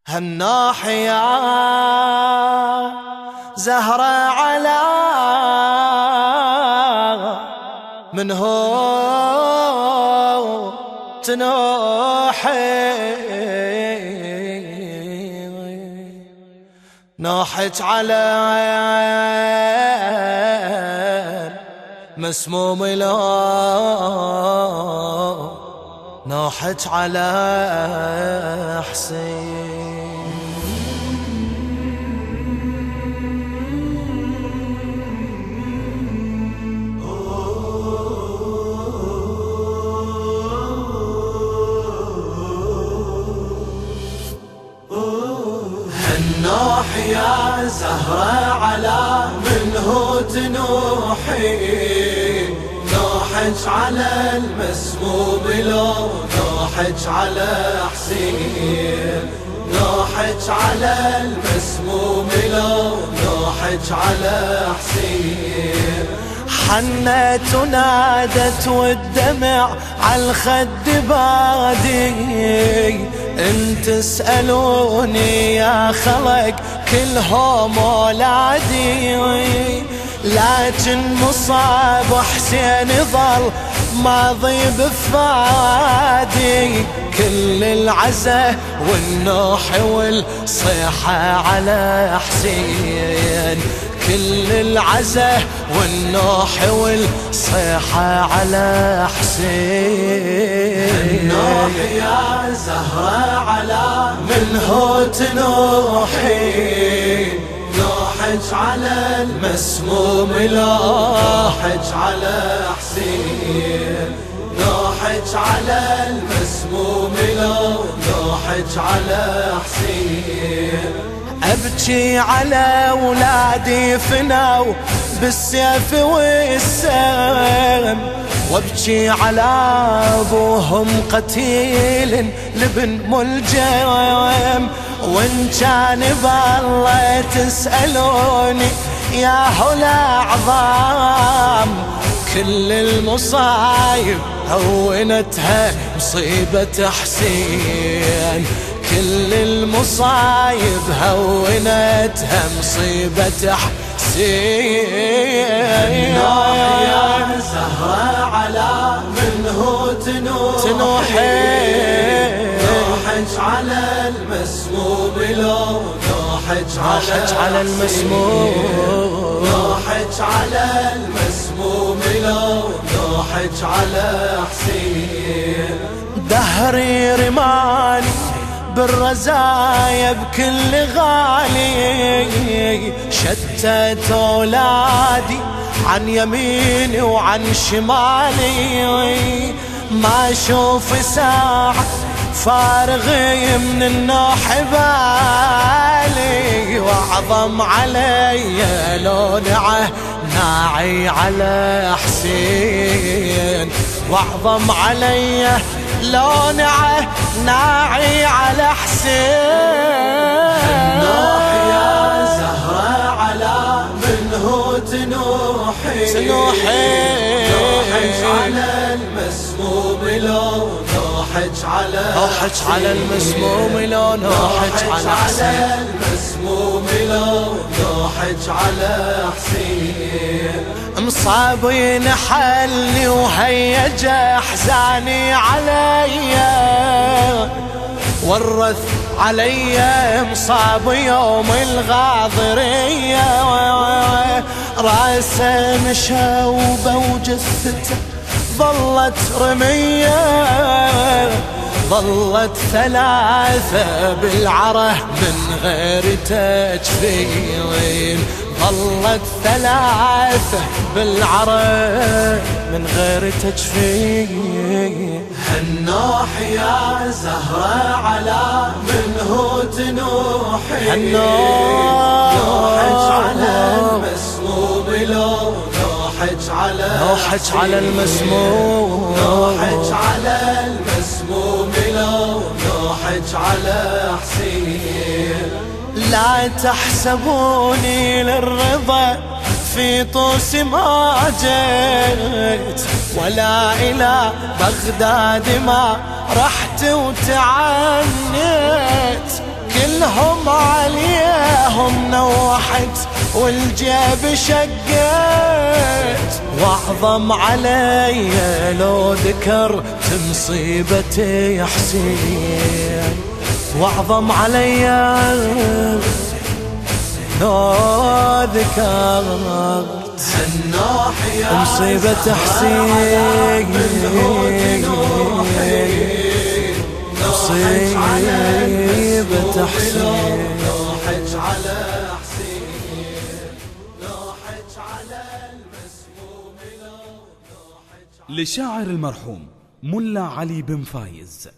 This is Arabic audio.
هالناحية زهرة على من هو تنوحي نوحت على مسموم لو نوحت على حسين هالناحية زهرة على منه تنوحي نوحج على المسموم لو نوحج على حسين نوحج على المسموم لو نوحج على حسين حنت ونادت والدمع عالخد بادي ان تسألوني يا خلق كلهم اولادي لكن مصاب حسين ظل ماضي بفادي كل العزة والنوح والصيحة على حسين كل العزة والنوح والصيحة على حسين النوح يا زهرة على منه تنوحي نوحج على المسموم نوحج على حسين نوحج على المسموم نوحج على حسين أبكي على أولادي فنوا بالسيف والسهم وابكي على أبوهم قتيل لبن ملجم وإن كان بالله تسألوني يا هلا عظام كل المصايب هونتها مصيبة حسين كل المصايب هونتها مصيبة حسين الناحية زهرة على منه تنوحي نوحج على المسموم لو نوحج على المسموم نوحج على المسموم لو نوحج على حسين دهري رماني بالرزايا بكل غالي شتت أولادي عن يميني وعن شمالي ما أشوف ساعة فارغي من النوح بالي وأعظم علي لونعه ناعي على حسين وأعظم علي لونعه ناعي على حسين الناحية زهرة على منه تنوحي نوحج على المسموم لو نوحج على المسموم لو نوحج على المسموم لو نوحج على حسين مصابين حلي وهيج احزاني عليا ورث عليا مصاب يوم الغاضرية راسه مشوبه وجثته ظلت رمية ظلت ثلاثة بالعره من غير تجفين ظلت ثلاثة بالعره من غير تجفين هالناحية زهرة على منه تنوحي نوحج على المسموم لو نوحج على المسموم نوحج على المسموم لو نوحج على حسين لا تحسبوني للرضا في طوس ما جيت ولا إلى بغداد ما رحت وتعنيت، كل يوم عليهم نوحت والجيب شقت، واعظم علي لو ذكرت مصيبتي حسين، واعظم علي لو ذكرت مصيبة حسين، مصيبة حسين. لشاعر المرحوم ملا علي بن فايز.